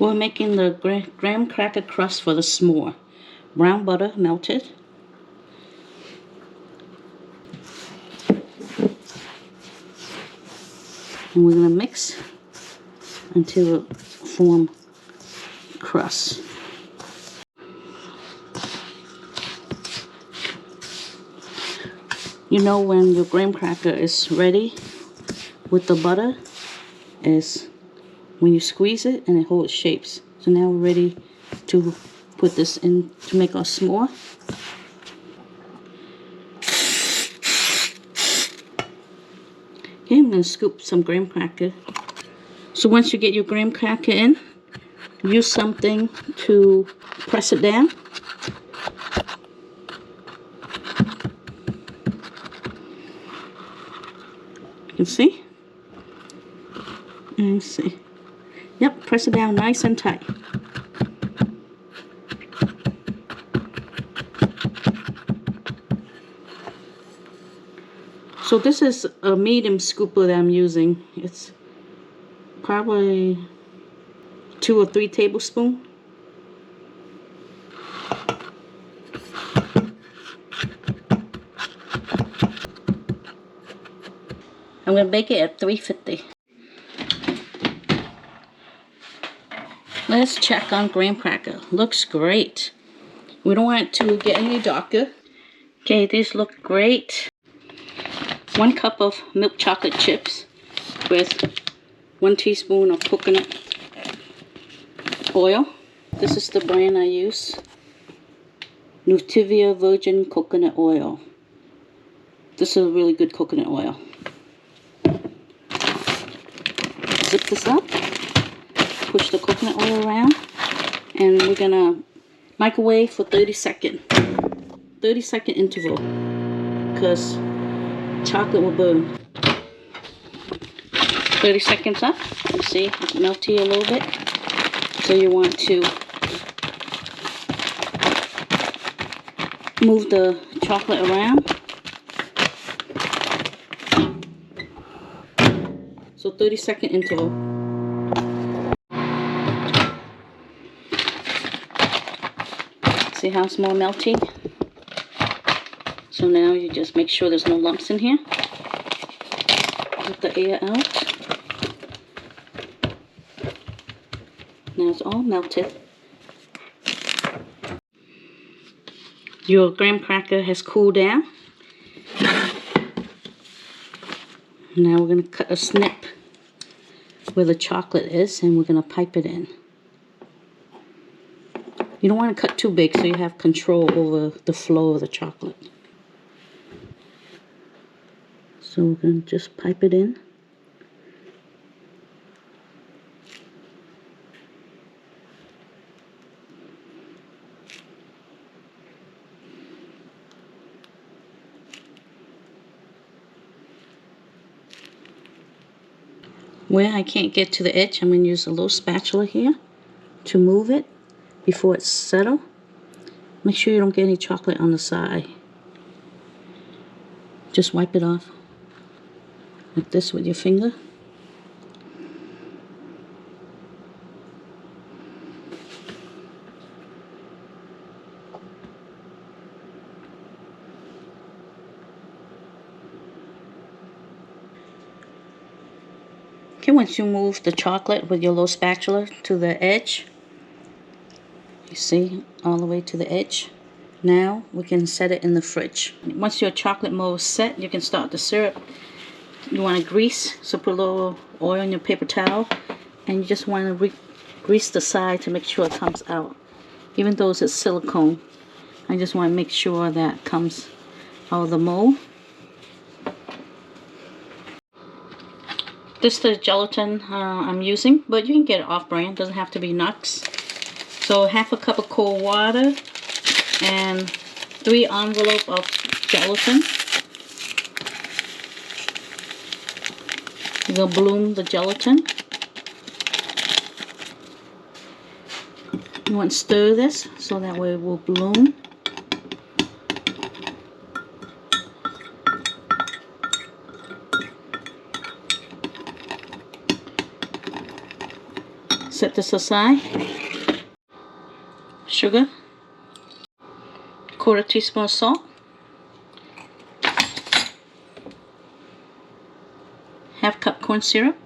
We're making the graham cracker crust for the s'more. Brown butter melted. And we're going to mix until it forms crust. You know when your graham cracker is ready with the butter is when you squeeze it and it holds shapes. So now we're ready to put this in to make our s'more. Okay, I'm going to scoop some graham cracker. So once you get your graham cracker in, use something to press it down. You can see. And see. Yep, press it down nice and tight. So this is a medium scooper that I'm using. It's probably 2 or 3 tablespoons. I'm going to bake it at 350. Let's check on graham cracker. Looks great. We don't want it to get any darker. Okay, these look great. 1 cup of milk chocolate chips with 1 teaspoon of coconut oil. This is the brand I use. Nutivia Virgin Coconut Oil. This is a really good coconut oil. Zip this up. Push the coconut oil around. And we're going to microwave for 30 seconds. 30-second interval. Because chocolate will burn. 30 seconds up. You see, it's melty a little bit. So you want to move the chocolate around. So 30-second interval. See how it's more melty? So now you just make sure there's no lumps in here. Get the air out. Now it's all melted. Your graham cracker has cooled down. Now we're going to cut a snip where the chocolate is and we're going to pipe it in. You don't want to cut too big so you have control over the flow of the chocolate. So we're going to just pipe it in. Where I can't get to the edge, I'm going to use a little spatula here to move it before it's settled. Make sure you don't get any chocolate on the side. Just wipe it off like this with your finger. Okay, once you move the chocolate with your little spatula to the edge, you see, all the way to the edge. Now we can set it in the fridge. Once your chocolate mold is set, you can start the syrup. You want to grease, so put a little oil in your paper towel, and you just want to grease the side to make sure it comes out. Even though it's silicone, I just want to make sure that comes out of the mold. This is the gelatin I'm using, but you can get it off-brand. Doesn't have to be Nux. So 1/2 cup of cold water and 3 envelopes of gelatin. You're gonna bloom the gelatin. You want to stir this so that way it will bloom. set this aside. Sugar, 1/4 teaspoon salt, half cup corn syrup,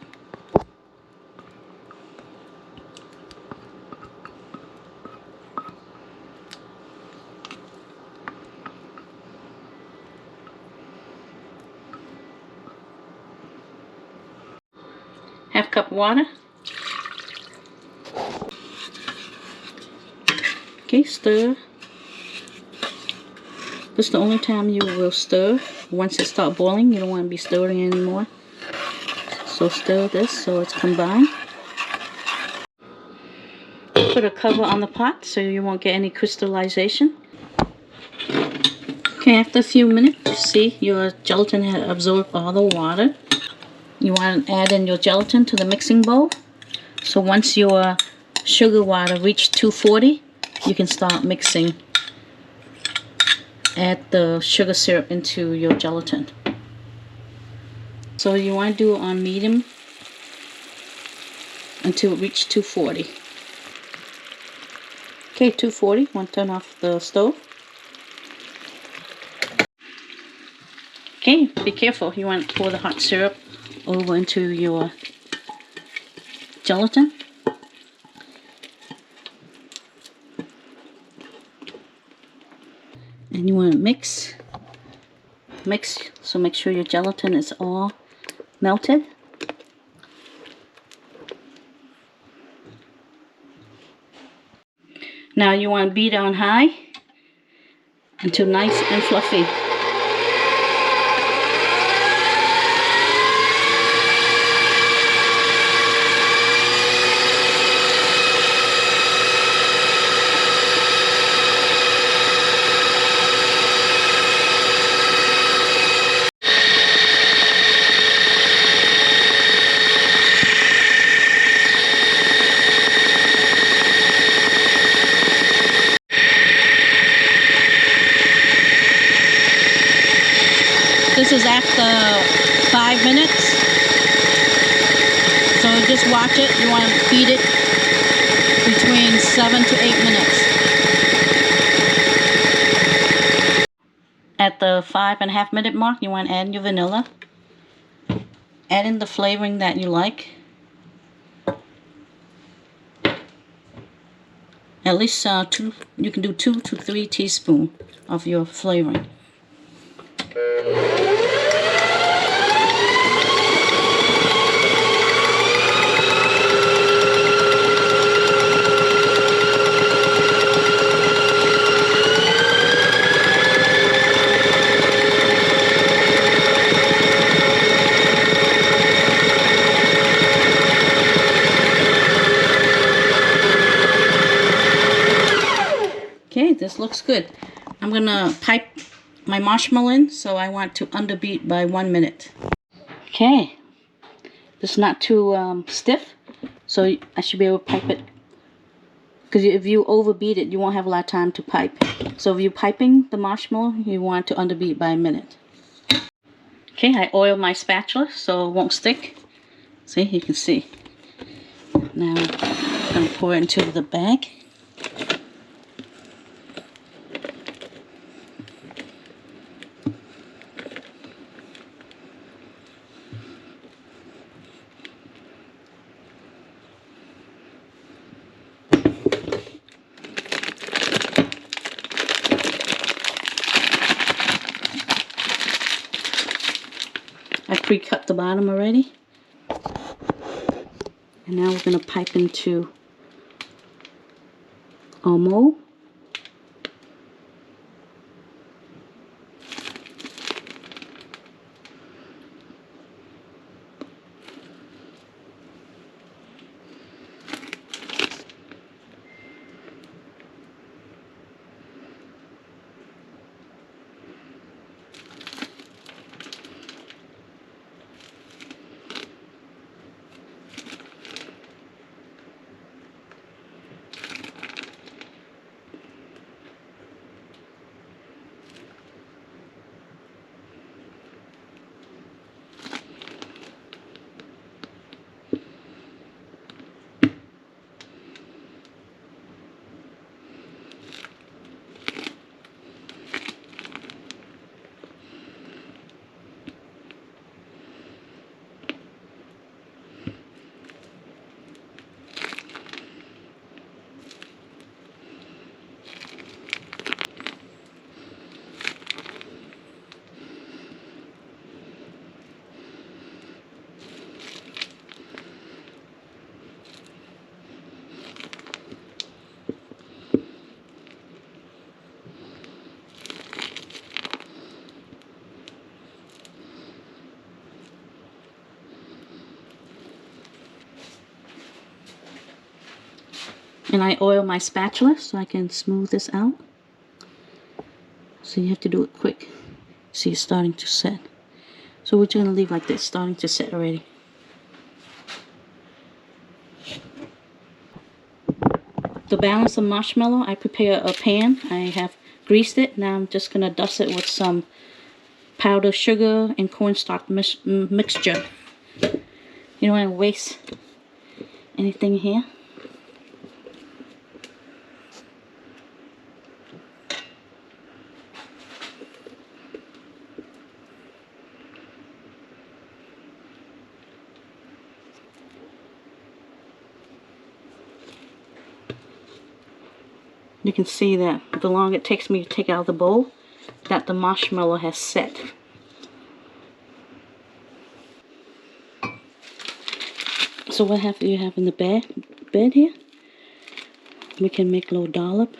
half cup water. Okay, stir. This is the only time you will stir. Once it starts boiling, you don't want to be stirring anymore. So stir this so it's combined. Put a cover on the pot so you won't get any crystallization. Okay, after a few minutes, you see your gelatin has absorbed all the water. You want to add in your gelatin to the mixing bowl. So once your sugar water reaches 240, you can start mixing. Add the sugar syrup into your gelatin. So you want to do it on medium until it reaches 240. Okay, 240. Want to turn off the stove. Okay, be careful. You want to pour the hot syrup over into your gelatin. And you want to mix, so make sure your gelatin is all melted. Now you want to beat on high until nice and fluffy. This is after 5 minutes. So just watch it. You want to beat it between 7 to 8 minutes. At the 5.5 minute mark, you want to add your vanilla. Add in the flavoring that you like. At least you can do 2 to 3 teaspoons of your flavoring. Okay, this looks good. I'm gonna pipe my marshmallow in, so I want to underbeat by 1 minute. Okay, this is not too stiff, so I should be able to pipe it. Because if you overbeat it, you won't have a lot of time to pipe. So if you're piping the marshmallow, you want to underbeat by 1 minute. Okay, I oil my spatula so it won't stick. See, you can see. Now I'm gonna pour it into the bag. I pre-cut the bottom already. And now we're going to pipe into our mold. And I oil my spatula so I can smooth this out. So you have to do it quick. See, it's starting to set. So we're just going to leave like this, starting to set already. To balance the marshmallow, I prepare a pan. I have greased it. Now I'm just going to dust it with some powdered sugar and cornstarch mixture. You don't want to waste anything here. You can see that the longer it takes me to take out the bowl, that the marshmallow has set. So what do you have in the bed here? We can make a little dollop.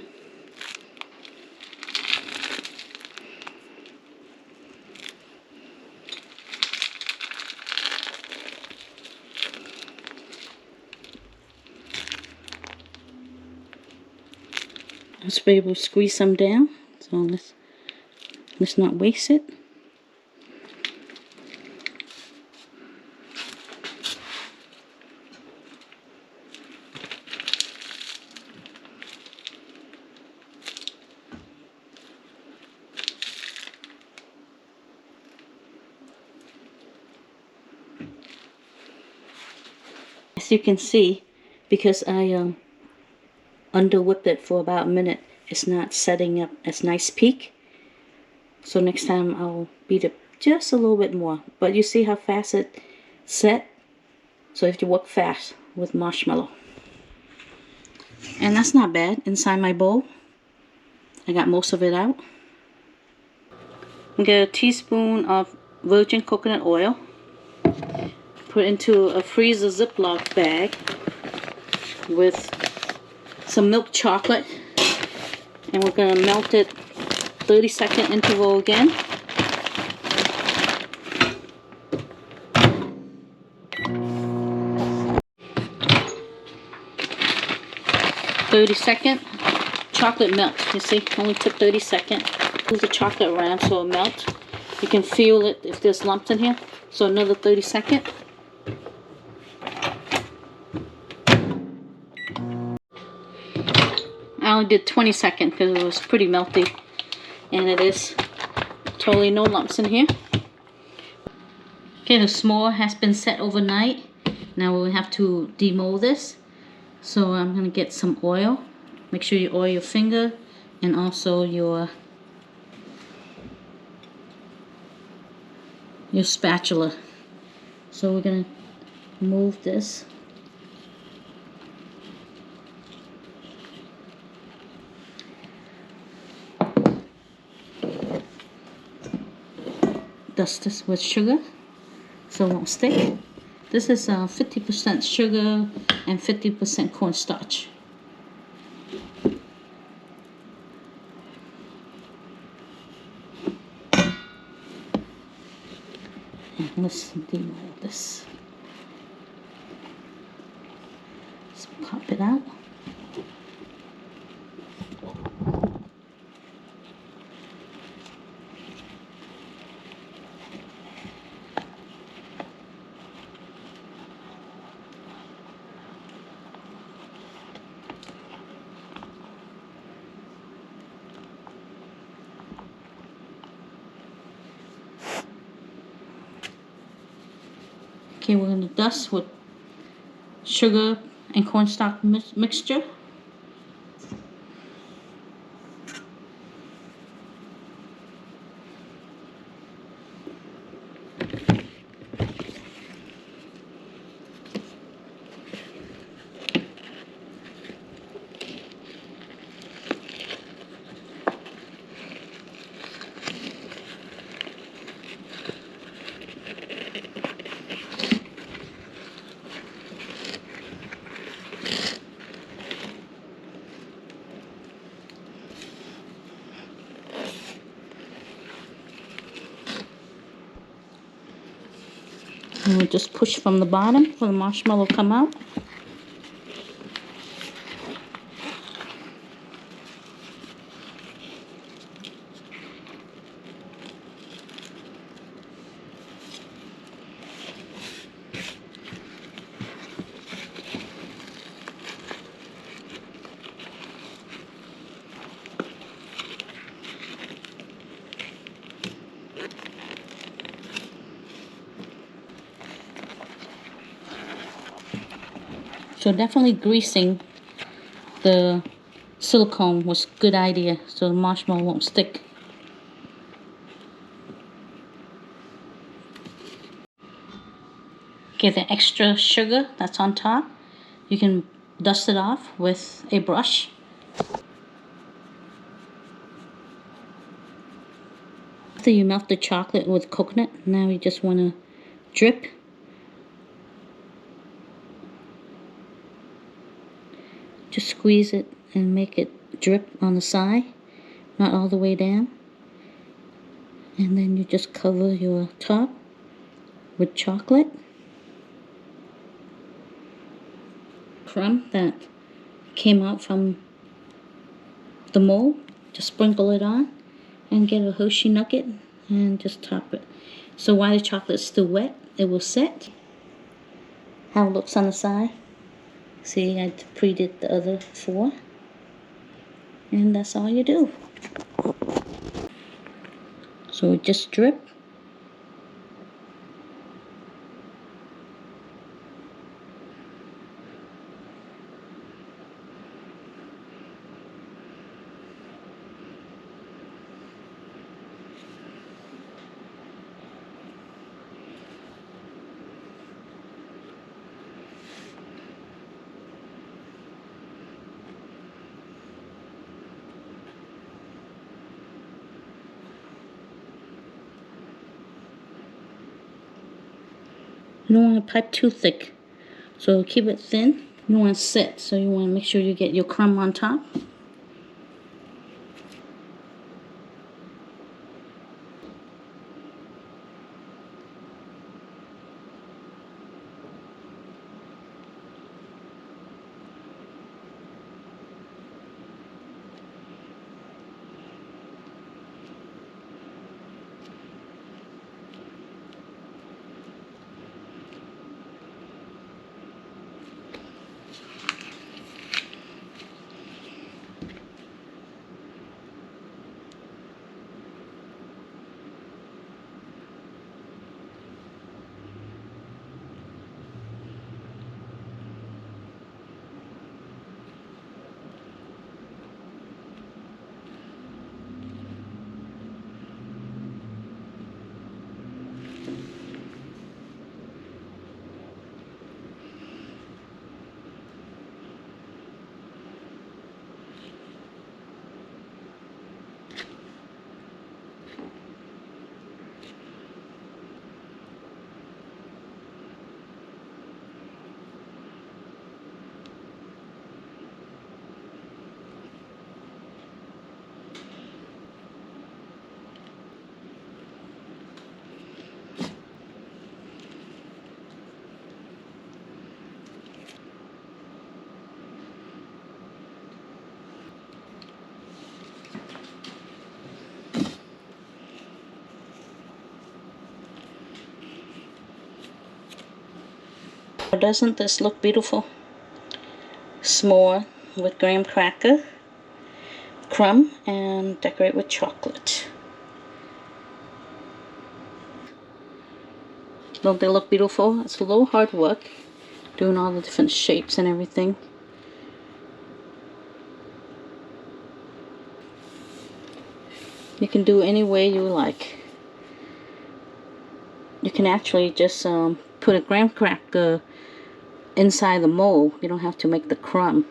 Let's be able to squeeze some down. So let's not waste it. As you can see, because I under whipped it for about a minute, it's not setting up as nice peak. So next time I'll beat it just a little bit more. But you see how fast it set? So you have to work fast with marshmallow. And that's not bad. Inside my bowl, I got most of it out. Get a teaspoon of virgin coconut oil. Put into a freezer Ziploc bag with some milk chocolate, and we're going to melt it 30-second interval again. "30-second chocolate melt." You see, only took 30 seconds. Move the chocolate around so it melts. You can feel it if there's lumps in here. So another 30-second. I only did 20 seconds because it was pretty melty, and it is totally no lumps in here. Okay, the s'more has been set overnight. Now we'll have to demold this. So I'm going to get some oil. Make sure you oil your finger and also your spatula. So we're going to move this. Dust this with sugar so it won't stick. This is 50% sugar and 50% cornstarch. And let's demold this. Let's pop it out. Okay, we're going to dust with sugar and cornstarch mixture. And we'll just push from the bottom for the marshmallow to come out. So definitely greasing the silicone was a good idea so the marshmallow won't stick. Okay, the extra sugar that's on top, you can dust it off with a brush. After you melt the chocolate with coconut, now you just want to drip. Just squeeze it and make it drip on the side, not all the way down. And then you just cover your top with chocolate. Crumb that came out from the mold, just sprinkle it on and get a Hershey nugget and just top it. So while the chocolate's still wet, it will set. How it looks on the side. See, I pre-did the other 4. And that's all you do. So it just drip. You don't want to pipe too thick, so keep it thin. You want to set, so you want to make sure you get your crumb on top. Doesn't this look beautiful? S'more with graham cracker, crumb, and decorate with chocolate. Don't they look beautiful? It's a little hard work doing all the different shapes and everything. You can do any way you like. You can actually just put a graham cracker inside the mold. You don't have to make the crumb.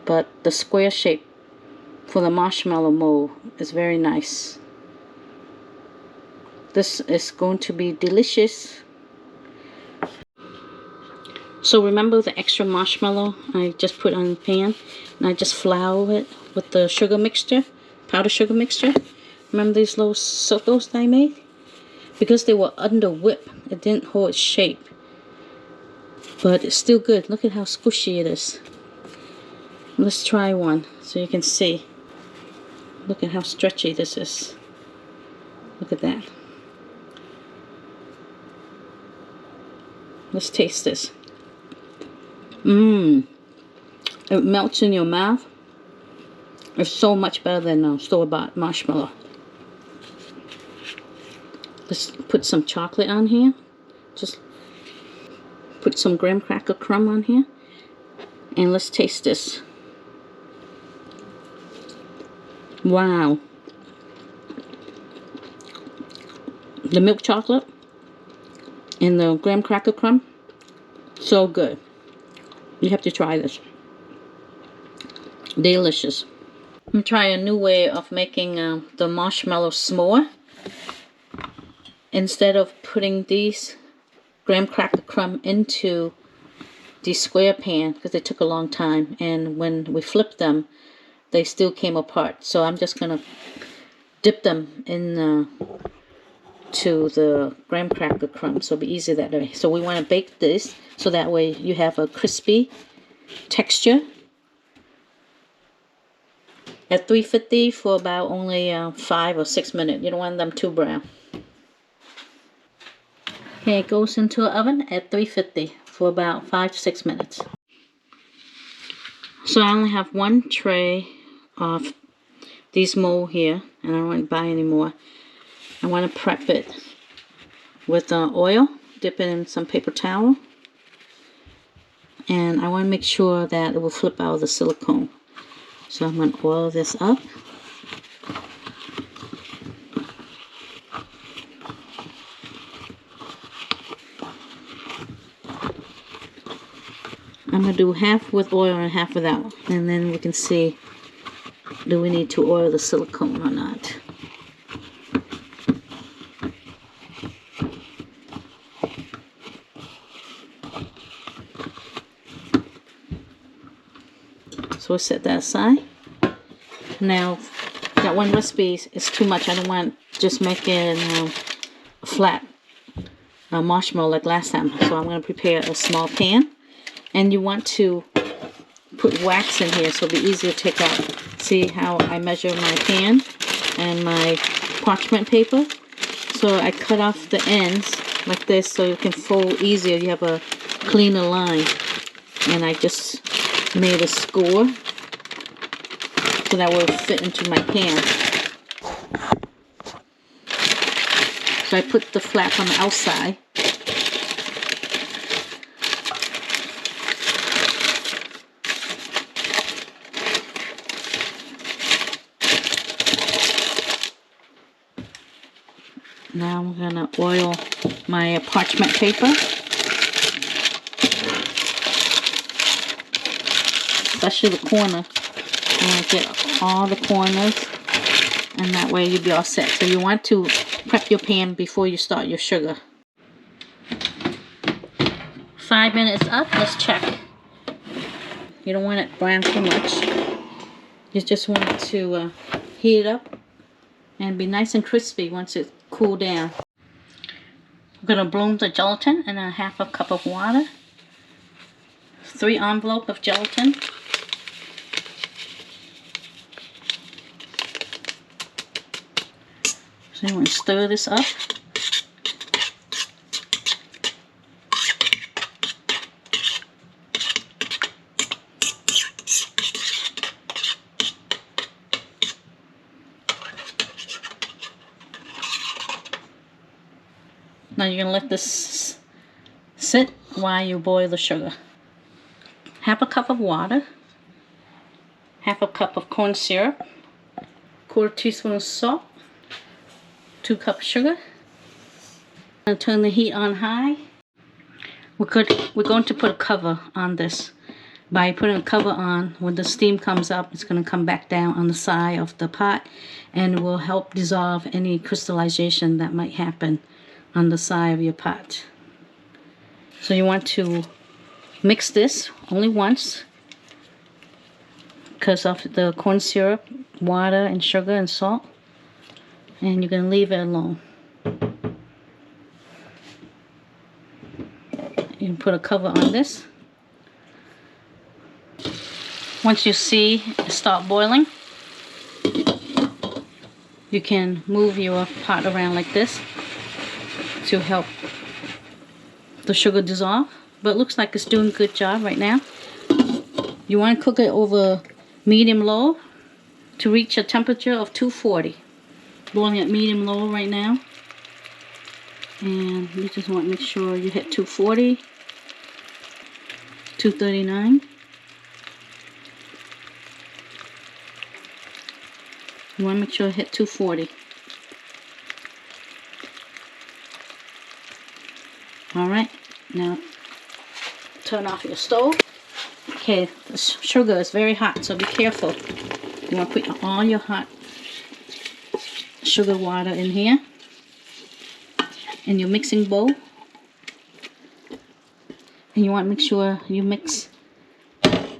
But the square shape for the marshmallow mold is very nice. This is going to be delicious. So remember the extra marshmallow I just put on the pan, and I just flour it with the sugar mixture, powdered sugar mixture. Remember these little circles that I made? Because they were under whip, it didn't hold its shape. But it's still good. Look at how squishy it is. Let's try one so you can see. Look at how stretchy this is. Look at that. Let's taste this. Mmm. It melts in your mouth. It's so much better than store-bought marshmallow. Let's put some chocolate on here. Just put some graham cracker crumb on here. And let's taste this. Wow. The milk chocolate and the graham cracker crumb, so good. You have to try this. Delicious. I'm going to try a new way of making the marshmallow s'more. Instead of putting these graham cracker crumb into the square pan, because they took a long time, and when we flipped them, they still came apart. So I'm just going to dip them in to the graham cracker crumb, so it'll be easy that way. So we want to bake this so that way you have a crispy texture at 350 for about only 5 or 6 minutes. You don't want them too brown. Okay, it goes into an oven at 350 for about 5 to 6 minutes. So I only have one tray of these mold here, and I don't want to buy any more. I want to prep it with oil, dip it in some paper towel, and I want to make sure that it will flip out of the silicone. So I'm going to oil this up. I'm going to do half with oil and half without, and then we can see, do we need to oil the silicone or not. So we'll set that aside. Now, that one recipe is too much. I don't want just making a flat marshmallow like last time. So I'm going to prepare a small pan. And you want to put wax in here so it'll be easier to take out. See how I measure my pan and my parchment paper? So I cut off the ends like this so you can fold easier. You have a cleaner line. And I just made a score so that will fit into my pan. So I put the flap on the outside. Now I'm going to oil my parchment paper. Especially the corner. You want to get all the corners, and that way you'll be all set. So you want to prep your pan before you start your sugar. 5 minutes up, let's check. You don't want it brown too much. You just want to heat it up and be nice and crispy once it cools down. I'm going to bloom the gelatin in a half a cup of water. 3 envelopes of gelatin. So you want to stir this up. Now you're going to let this sit while you boil the sugar. Half a cup of water, half a cup of corn syrup, 1/4 teaspoon of salt, 2 cups sugar. I'm going to turn the heat on high. We're going to put a cover on this. By putting a cover on, when the steam comes up, it's going to come back down on the side of the pot and will help dissolve any crystallization that might happen on the side of your pot. So you want to mix this only once because of the corn syrup, water, and sugar and salt. And you're going to leave it alone. You can put a cover on this. Once you see it start boiling, you can move your pot around like this to help the sugar dissolve. But it looks like it's doing a good job right now. You want to cook it over medium-low to reach a temperature of 240. Boiling at medium-low right now. And you just want to make sure you hit 240. 239. You want to make sure it hit 240. Alright, now turn off your stove. Okay, the sugar is very hot, so be careful. You want to put all your hot sugar water in here, in your mixing bowl. And you want to make sure you mix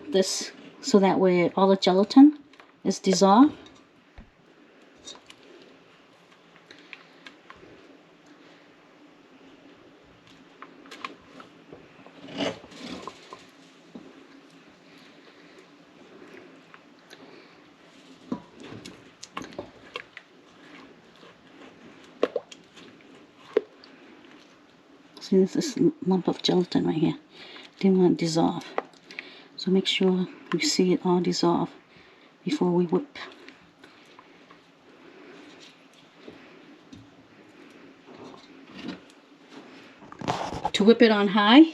this so that way all the gelatin is dissolved. See, there's this lump of gelatin right here. Didn't want to dissolve. So make sure you see it all dissolve before we whip. To whip it on high,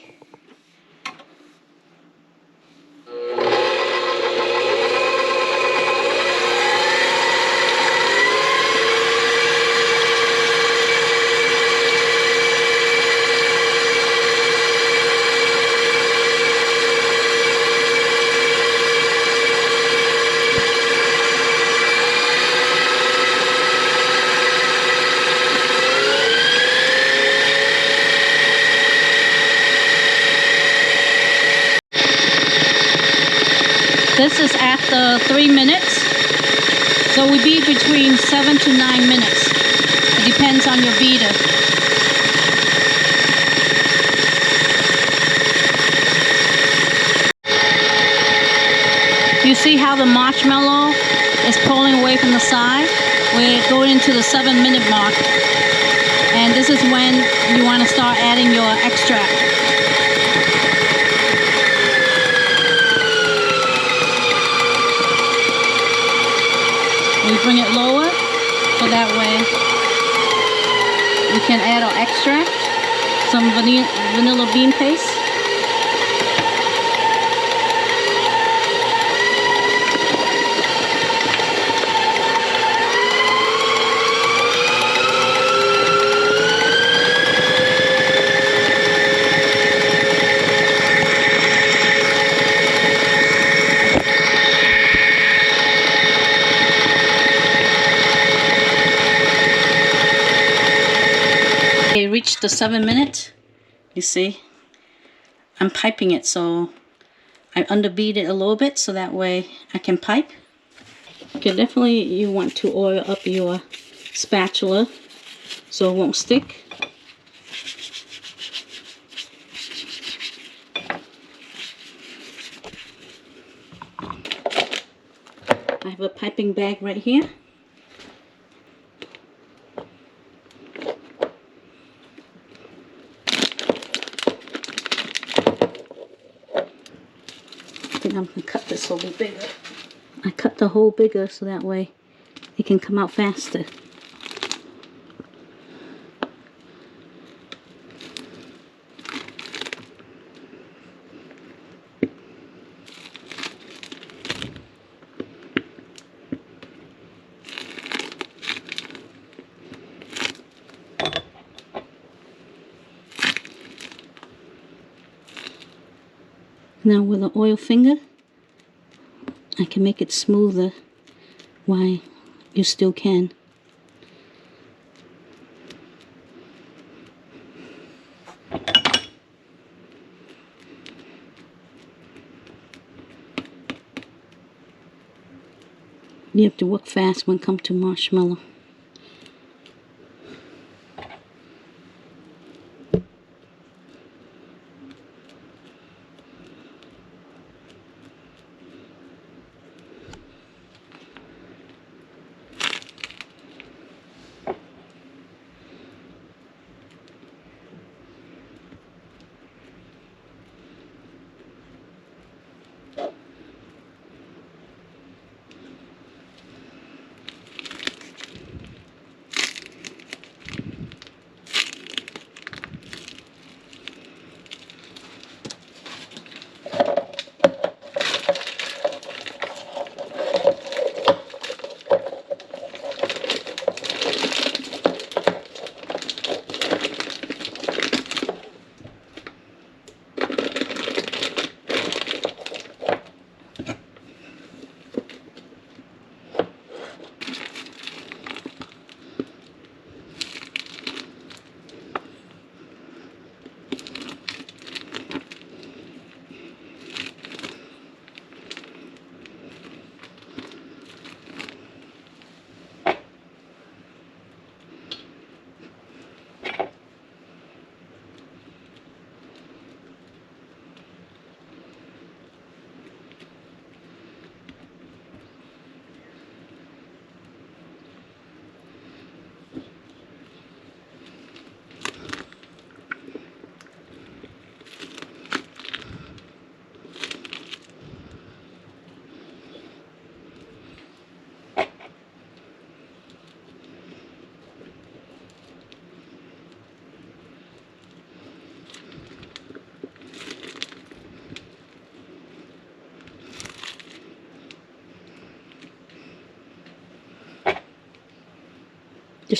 this is after 3 minutes, so we beat between 7 to 9 minutes. It depends on your beater. You see how the marshmallow is pulling away from the side? We're going into the 7-minute mark, and this is when you want to start adding your extract. We bring it lower so that way we can add our extract, some vanilla bean paste. Okay, reached the 7 minutes. You see, I'm piping it, so I underbeat it a little bit so that way I can pipe. Okay, definitely you want to oil up your spatula so it won't stick. I have a piping bag right here. I think I'm going to cut this a little bigger. I cut the hole bigger so that way it can come out faster. Now with an oil finger, I can make it smoother while you still can. You have to work fast when it comes to marshmallow.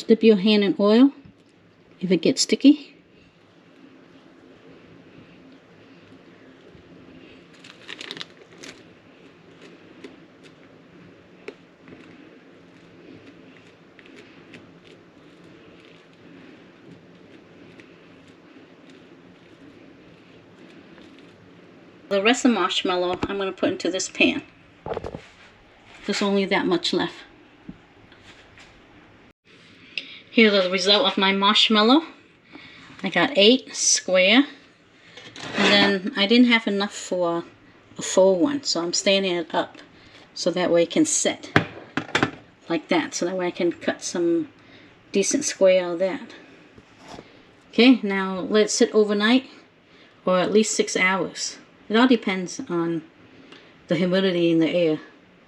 Just dip your hand in oil if it gets sticky. The rest of the marshmallow I'm going to put into this pan. There's only that much left. Here's the result of my marshmallow. I got 8 square. And then I didn't have enough for a full one, so I'm standing it up so that way it can set like that. So that way I can cut some decent square out of that. Okay, now let it sit overnight or at least 6 hours. It all depends on the humidity in the air.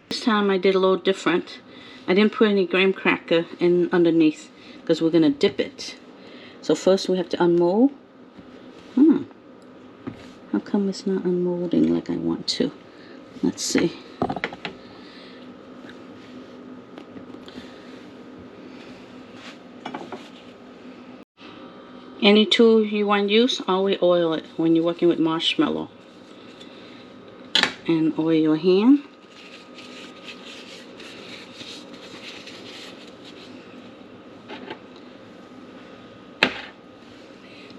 This time I did a little different. I didn't put any graham cracker in underneath because we're going to dip it. So first we have to unmold. How come it's not unmolding like I want to? Let's see. Any tool you want to use, always oil it when you're working with marshmallow. And oil your hand.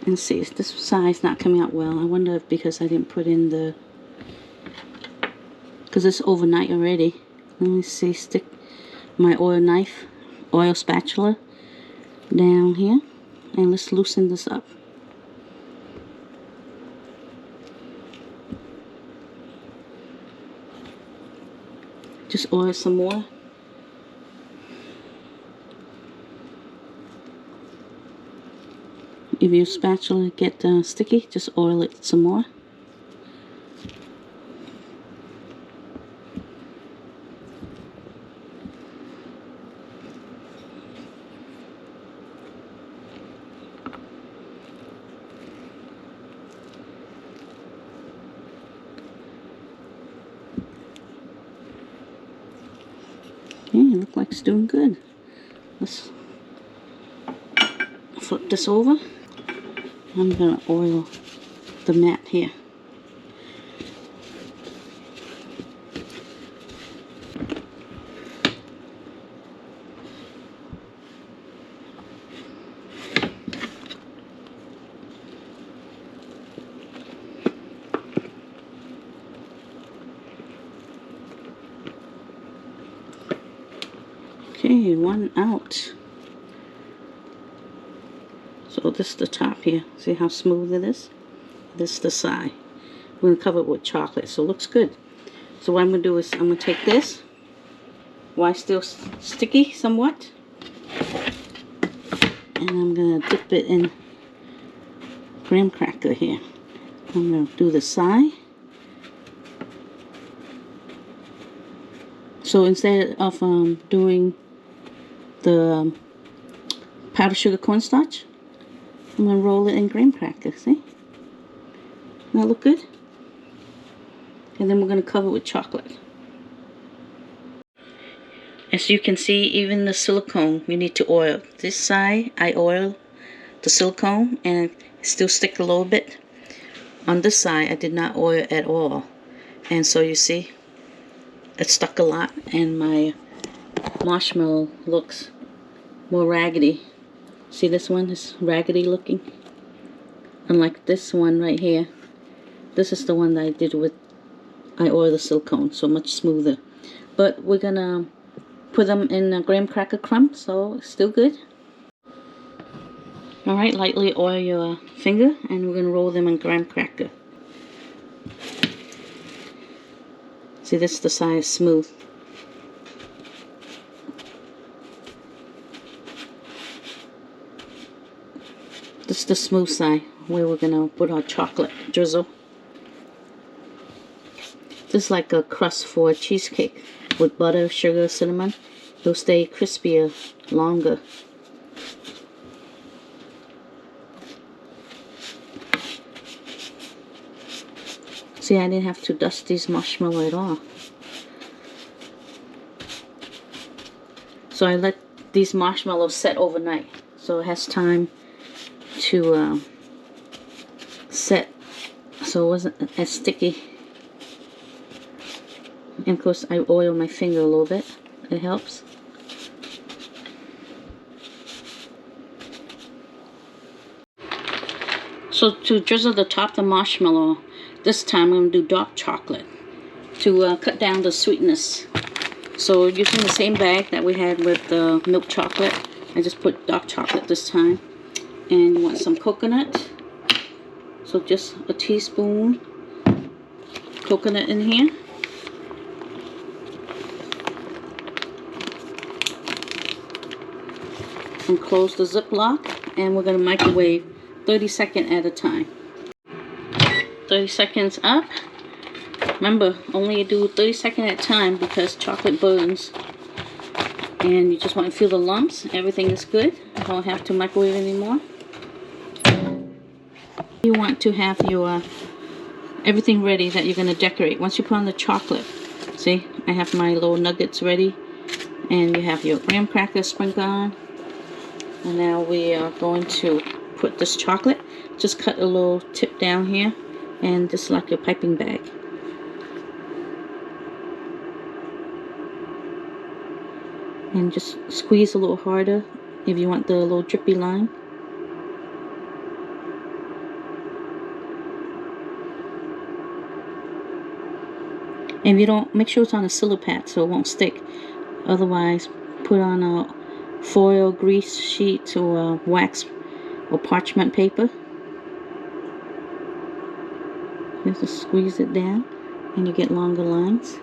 And see, this side's not coming out well. I wonder if because I didn't put in the... Because it's overnight already. Let me see, stick my oil spatula down here. And let's loosen this up. Just oil some more. If your spatula get sticky, just oil it some more. Okay, it looks like it's doing good. Let's flip this over. I'm going to oil the mat here. Okay, one out. So this is the top here. See how smooth it is? This is the side. We're going to cover it with chocolate, so it looks good. So what I'm going to do is I'm going to take this, while it's still sticky somewhat, and I'm going to dip it in graham cracker here. I'm going to do the side. So instead of doing the powdered sugar cornstarch, I'm going to roll it in graham cracker, see? Doesn't that look good? And then we're going to cover it with chocolate. As you can see, even the silicone, we need to oil. This side, I oil the silicone and it still stick a little bit. On this side, I did not oil at all. And so you see, it stuck a lot and my marshmallow looks more raggedy. See, this one is raggedy looking. Unlike this one right here. This is the one that I did with, I oiled the silicone, so much smoother. But we're gonna put them in a graham cracker crumb, so it's still good. Alright, lightly oil your finger and we're gonna roll them in graham cracker. See, this is the side smooth. This is the smooth side where we're gonna put our chocolate drizzle. This is like a crust for a cheesecake with butter, sugar, cinnamon. It'll stay crispier longer. See, I didn't have to dust these marshmallow at all. So I let these marshmallows set overnight, so it has time to set, so it wasn't as sticky. And of course I oil my finger a little bit, it helps. So to drizzle the top of the marshmallow, this time I'm going to do dark chocolate to cut down the sweetness. So using the same bag that we had with the milk chocolate, I just put dark chocolate this time. And you want some coconut. So just a teaspoon coconut in here. And close the Ziploc, and we're going to microwave 30 seconds at a time. 30 seconds up. Remember, only do 30 seconds at a time because chocolate burns. And you just want to feel the lumps. Everything is good. You don't have to microwave anymore. You want to have your everything ready that you're going to decorate. Once you put on the chocolate, see, I have my little nuggets ready. And you have your graham crackers sprinkled on. And now we are going to put this chocolate. Just cut a little tip down here. And just like your piping bag. And just squeeze a little harder if you want the little drippy line. And if you don't, make sure it's on a Silver pad so it won't stick. Otherwise, put on a foil grease sheet or wax or parchment paper. Just squeeze it down and you get longer lines.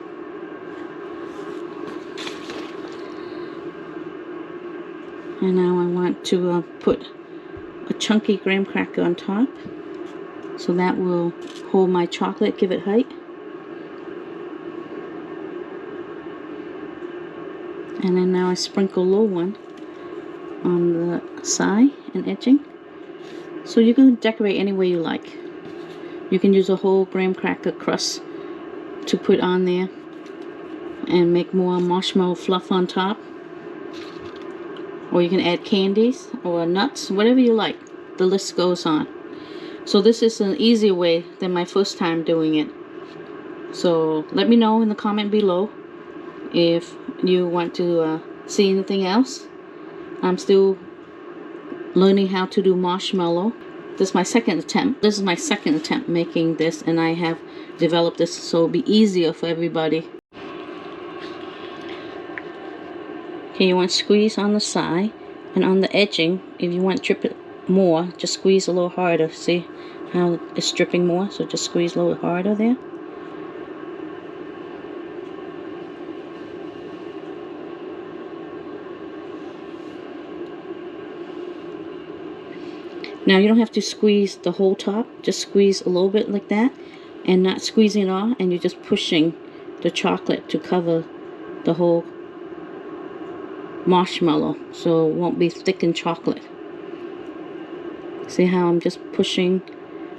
And now I want to put a chunky graham cracker on top. So that will hold my chocolate, give it height. And then now I sprinkle a little one on the side and edging. So you can decorate any way you like. You can use a whole graham cracker crust to put on there and make more marshmallow fluff on top. Or you can add candies or nuts, whatever you like. The list goes on. So this is an easier way than my first time doing it. So let me know in the comment below if you want to see anything else. I'm still learning how to do marshmallow. This is my second attempt. This is my second attempt making this, and I have developed this so it'll be easier for everybody. Okay, you want to squeeze on the side and on the edging. If you want to drip it more, just squeeze a little harder. See how it's dripping more? So just squeeze a little harder there. Now you don't have to squeeze the whole top, just squeeze a little bit like that and not squeezing it all, and you're just pushing the chocolate to cover the whole marshmallow so it won't be thick in chocolate. See how I'm just pushing?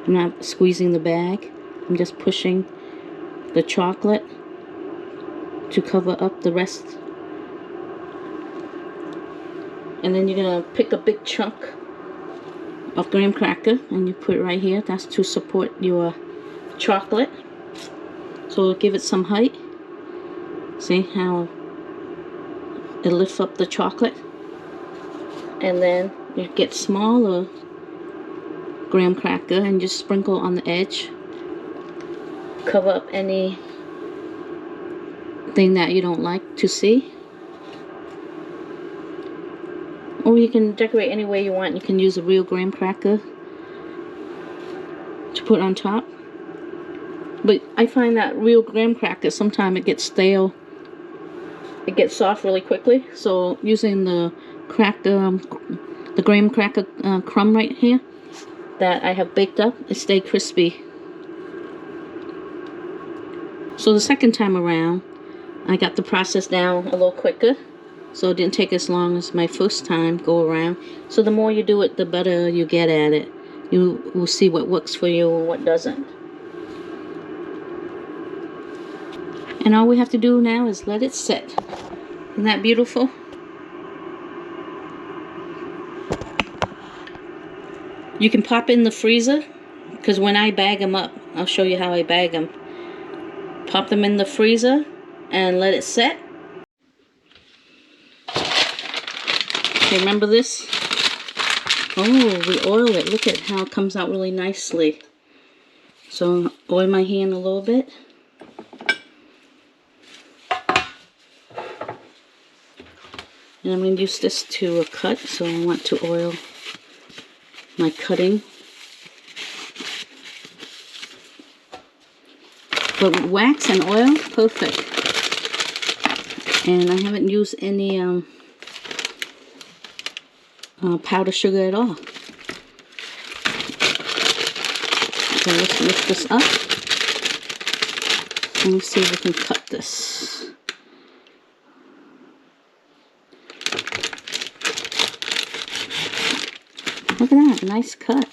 I'm not squeezing the bag, I'm just pushing the chocolate to cover up the rest. And then you're gonna pick a big chunk of graham cracker and you put it right here. That's to support your chocolate, so give it some height. See how it lifts up the chocolate? And then you get smaller graham cracker and just sprinkle on the edge. Cover up any thing that you don't like to see. Or you can decorate any way you want. You can use a real graham cracker to put on top. But I find that real graham cracker, sometimes it gets stale. It gets soft really quickly. So using the the graham cracker crumb right here that I have baked up, it stay crispy. So the second time around, I got the process down a little quicker. So it didn't take as long as my first time go around. So the more you do it, the better you get at it. You will see what works for you and what doesn't. And all we have to do now is let it sit. Isn't that beautiful? You can pop in the freezer, because when I bag them up, I'll show you how I bag them. Pop them in the freezer and let it set. Okay, remember this? Oh, we oil it. Look at how it comes out really nicely. So, oil my hand a little bit. And I'm going to use this to cut, so I want to oil my cutting. But with wax and oil, perfect. And I haven't used any powdered sugar at all. So let's lift this up. And let's see if we can cut this. Look at that, nice cut.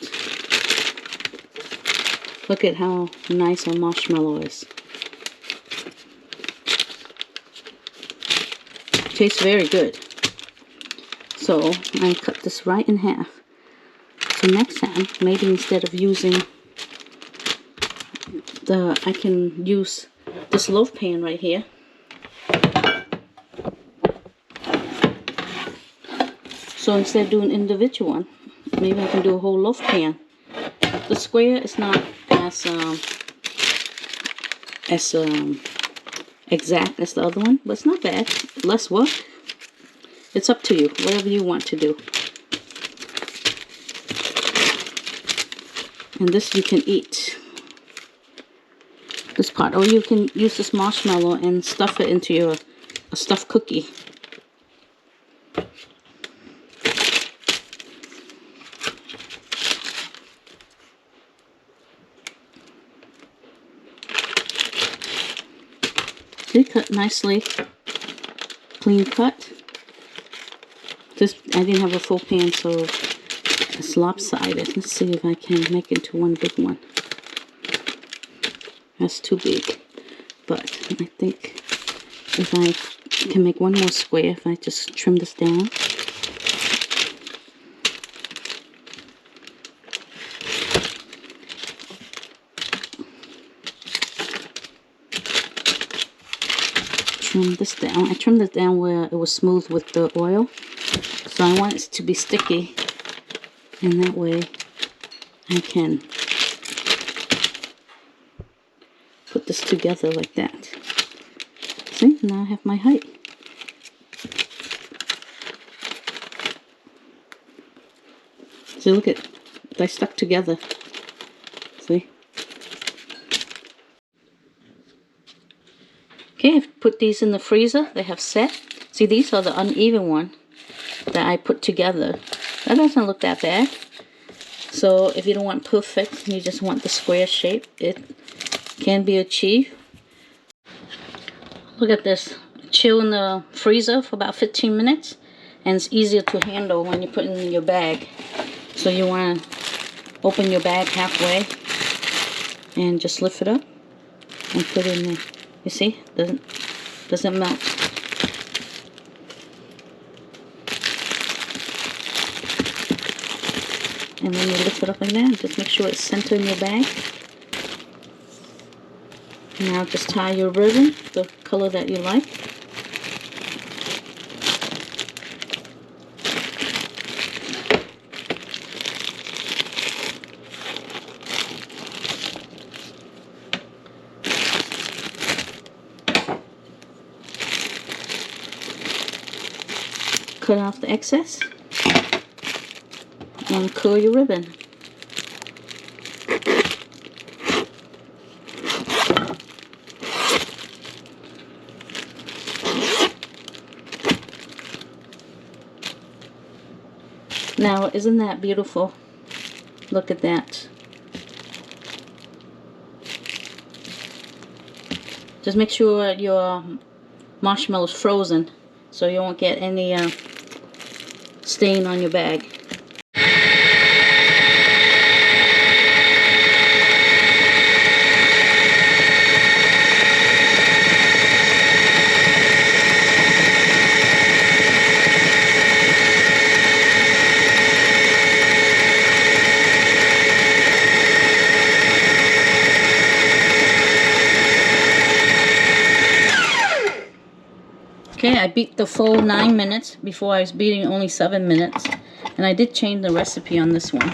Look at how nice our marshmallow is. Tastes very good. So I cut this right in half. So next time, maybe instead of using I can use this loaf pan right here. So instead of doing an individual one, maybe I can do a whole loaf pan. The square is not as exact as the other one, but it's not bad. Less work. It's up to you, whatever you want to do. And this you can eat. This part, or you can use this marshmallow and stuff it into your stuffed cookie. See, cut nicely, clean cut. This I didn't have a full pan, so it's lopsided. Let's see if I can make it into one big one. That's too big, but I think if I can make one more square, if I just trim this down. Trim this down. I trimmed it down where it was smooth with the oil, so I want it to be sticky, and that way I can put this together like that. See, now I have my height. See, look at, they stuck together. See? Okay, I've put these in the freezer. They have set. See, these are the uneven one that I put together. That doesn't look that bad. So if you don't want perfect, you just want the square shape, it can be achieved. Look at this. Chill in the freezer for about 15 minutes, and it's easier to handle when you put it in your bag. So you want to open your bag halfway and just lift it up and put it in there. You see, doesn't melt. And then you lift it up like that, just make sure it's centered in your bag. Now just tie your ribbon, the color that you like. Cut off the excess and curl your ribbon. Now, isn't that beautiful? Look at that. Just make sure your marshmallow is frozen so you won't get any stain on your bag. Okay, I beat the full 9 minutes. Before I was beating only 7 minutes. And I did change the recipe on this one.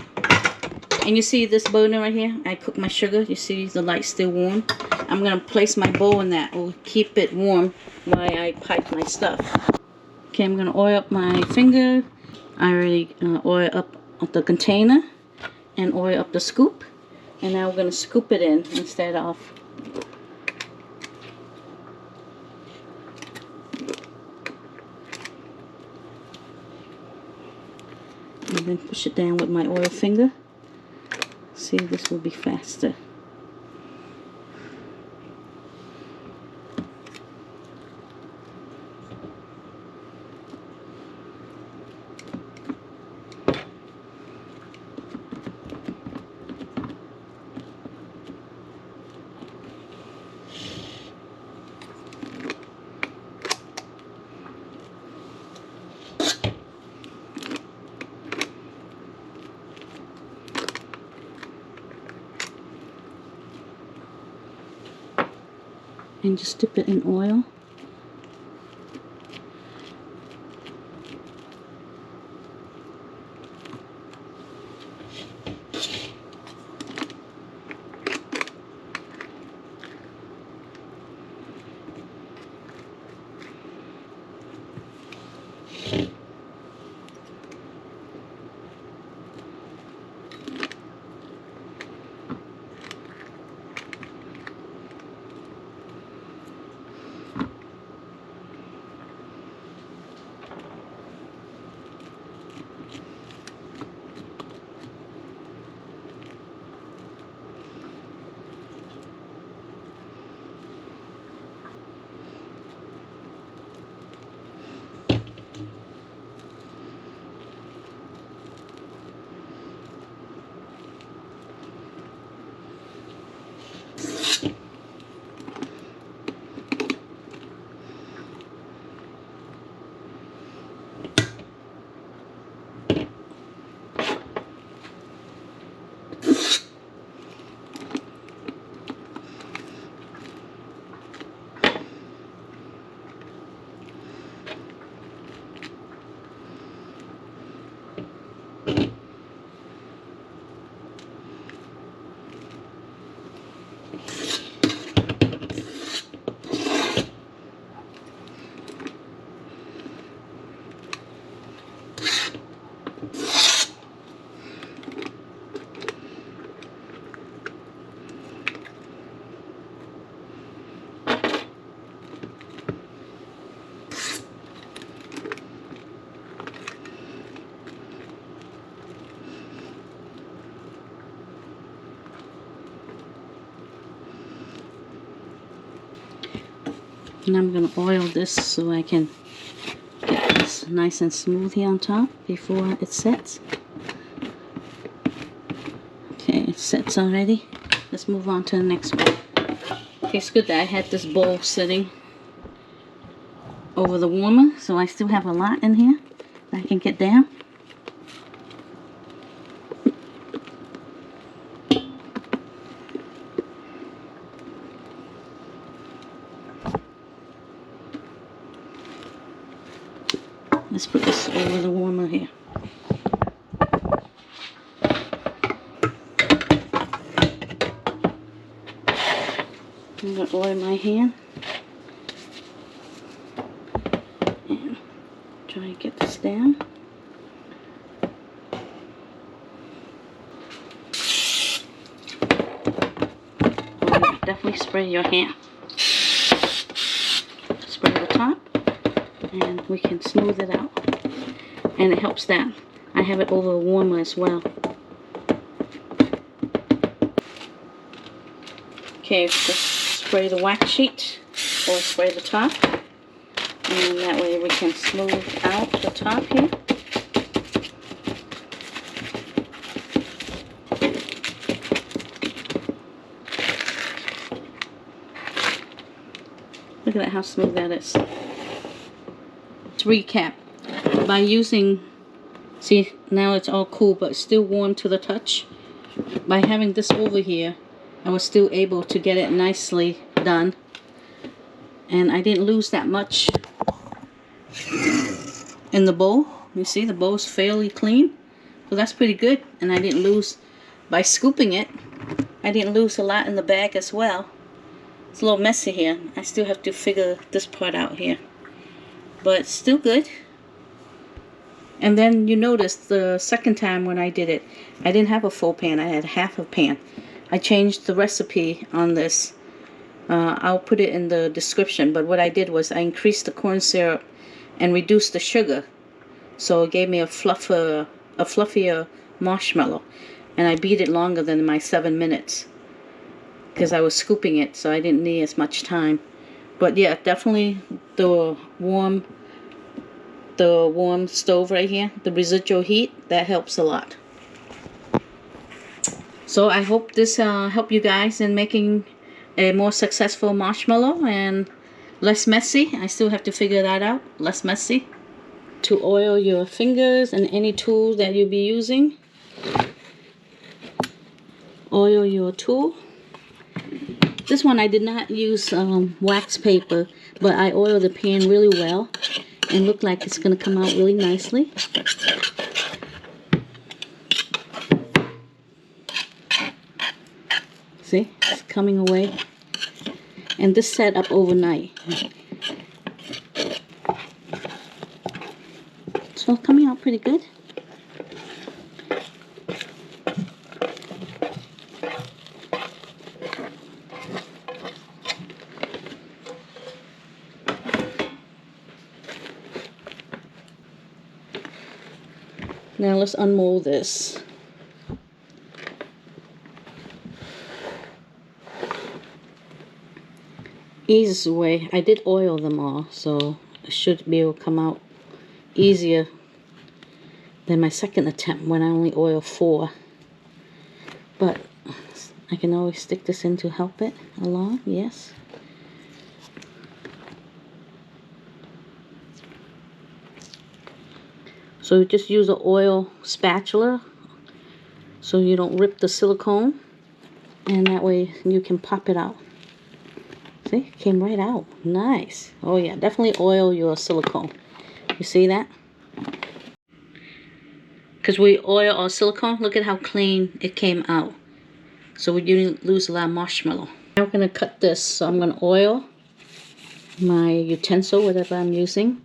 And you see this burner right here? I cook my sugar. You see the light's still warm? I'm going to place my bowl in that. Will keep it warm while I pipe my stuff. Okay, I'm going to oil up my finger. I already oil up the container and oil up the scoop. And now we're going to scoop it in instead of. And then push it down with my oil finger. See, this will be faster. And just dip it in oil. And I'm going to oil this so I can get this nice and smooth here on top before it sets. Okay, it sets already. Let's move on to the next one. Okay, it's good that I had this bowl sitting over the warmer, so I still have a lot in here that I can get down. Let's put this over the warmer here. I'm going to oil my hand and try to get this down. Definitely spray your hand. Spray the top and we can smooth it out. And it helps that I have it over a warmer as well. Okay, just spray the wax sheet or spray the top. And that way we can smooth out the top here. Look at that, how smooth that is. To recap, by using, see, now it's all cool, but it's still warm to the touch. By having this over here, I was still able to get it nicely done. And I didn't lose that much in the bowl. You see the bowl's fairly clean. So that's pretty good. And I didn't lose, by scooping it, I didn't lose a lot in the bag as well. It's a little messy here. I still have to figure this part out here. But still good. And then you notice the second time when I did it, I didn't have a full pan. I had half a pan. I changed the recipe on this. I'll put it in the description. But what I did was I increased the corn syrup and reduced the sugar. So it gave me a fluffier marshmallow. And I beat it longer than my 7 minutes. Because I was scooping it, so I didn't need as much time. But yeah, definitely the warm stove right here, the residual heat, that helps a lot. So I hope this helped you guys in making a more successful marshmallow and less messy. I still have to figure that out. Less messy. To oil your fingers and any tool that you'll be using. Oil your tool. This one I did not use wax paper, but I oiled the pan really well and looked like it's going to come out really nicely. See, it's coming away. And this set up overnight. So it's coming out pretty good. Now let's unmold this. Easiest way, I did oil them all, so it should be able to come out easier than my second attempt when I only oiled 4. But I can always stick this in to help it along, yes. So just use an oil spatula so you don't rip the silicone, and that way you can pop it out. See, it came right out. Nice. Oh yeah, definitely oil your silicone. You see that? Because we oil our silicone, look at how clean it came out. So we didn't lose a lot of marshmallow. Now we're going to cut this, so I'm going to oil my utensil, whatever I'm using.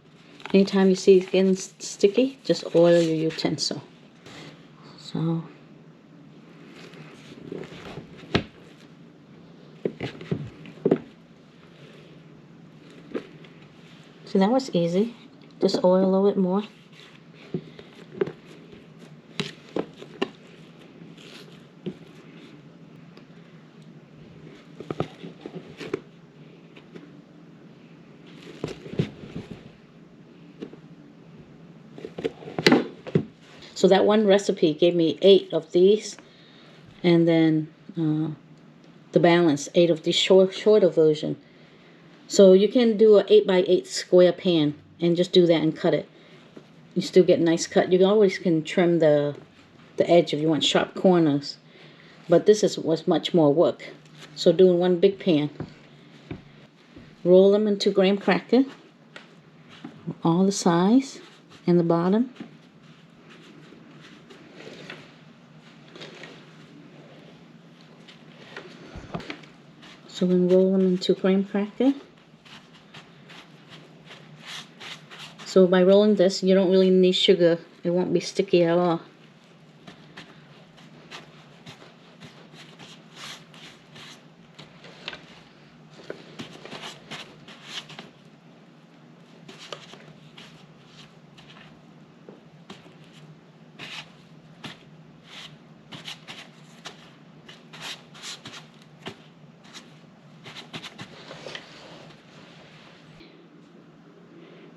Anytime you see it getting sticky, just oil your utensil. So, see, that was easy. Just oil a little bit more. So that one recipe gave me 8 of these, and then the balance, 8 of the shorter version. So you can do a 8x8 square pan and just do that and cut it. You still get a nice cut. You always can trim the edge if you want sharp corners, but this was much more work. So doing one big pan. Roll them into graham cracker, all the sides and the bottom. So then roll them into graham cracker. So by rolling this, you don't really need sugar. It won't be sticky at all.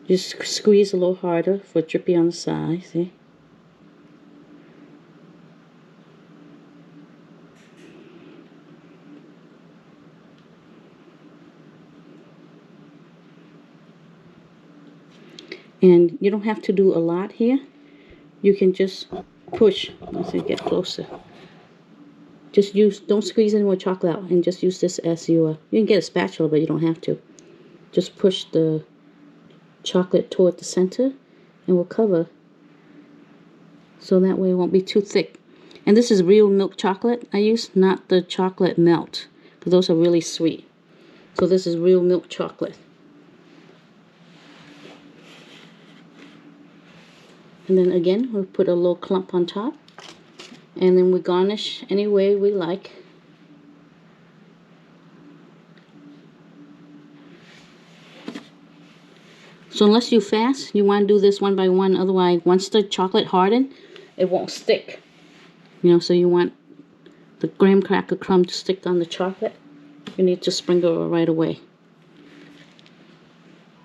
Just squeeze a little harder for drippy on the side, see? And you don't have to do a lot here. You can just push. Let's see, get closer. Just use, don't squeeze any more chocolate out, and just use this as your, you can get a spatula, but you don't have to. Just push the chocolate toward the center, and we'll cover so that way it won't be too thick. And this is real milk chocolate I use, not the chocolate melt, because those are really sweet. So this is real milk chocolate. And then again, we'll put a little clump on top, and then we garnish any way we like. So unless you fast, you want to do this one by one. Otherwise, once the chocolate hardens, it won't stick. You know, so you want the graham cracker crumb to stick on the chocolate. You need to sprinkle it right away.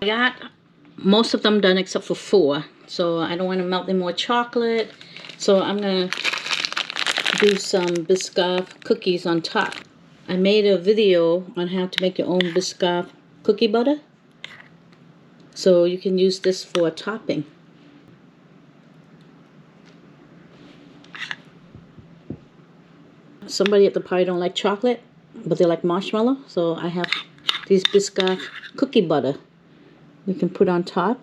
I got most of them done except for 4. So I don't want to melt any more chocolate. So I'm going to do some Biscoff cookies on top. I made a video on how to make your own Biscoff cookie butter. So you can use this for a topping. Somebody at the party don't like chocolate, but they like marshmallow. So I have these Biscoff cookie butter you can put on top.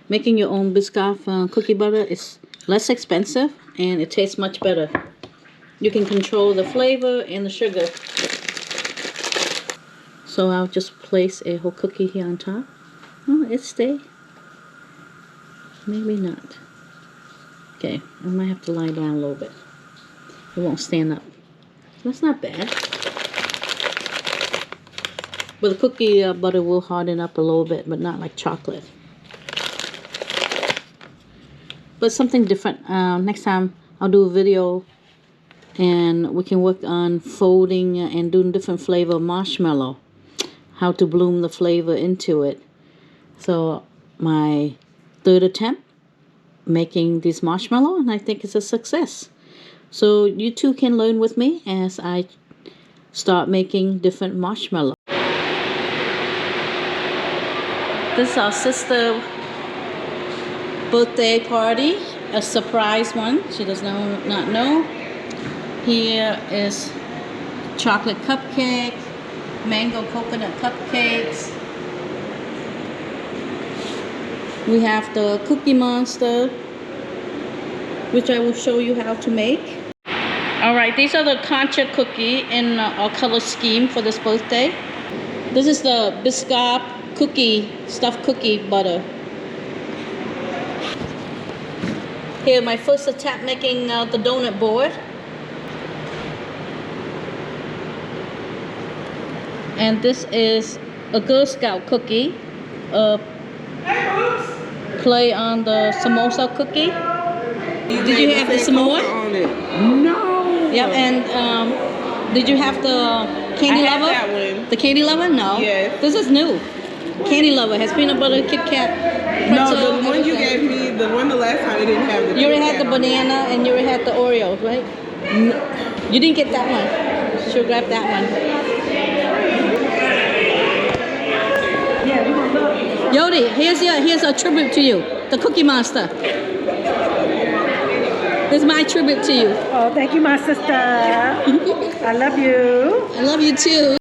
Making your own Biscoff cookie butter is less expensive and it tastes much better. You can control the flavor and the sugar. So I'll just place a whole cookie here on top. Oh, it stay. Maybe not. Okay, I might have to lie down a little bit. It won't stand up. That's not bad. But the cookie butter will harden up a little bit, but not like chocolate. But something different. Next time I'll do a video and we can work on folding and doing different flavor marshmallow. How to bloom the flavor into it. So my 3rd attempt making this marshmallow, and I think it's a success. So you too can learn with me as I start making different marshmallow. This is our sister birthday party, a surprise one. She does not know. Here is chocolate cupcake, mango coconut cupcakes. We have the Cookie Monster, which I will show you how to make. Alright, these are the concha cookie in our color scheme for this birthday. This is the Biscoff cookie, stuffed cookie butter. Here, my first attempt making the donut board. And this is a Girl Scout cookie. Play on the samosa cookie. Did you have the s'more? No. Yep, and did you have the candy lover? That one. The candy lover? No. Yes. This is new. Candy lover has peanut butter, Kit Kat, pretzel. No, the one you gave me, the one the last time, it didn't have the. You already had the banana and you already had the Oreos, right? No. You didn't get that one. She'll grab that one. Yodi, here's a tribute to you, the Cookie Monster. This is my tribute to you. Oh, thank you, my sister. I love you. I love you too.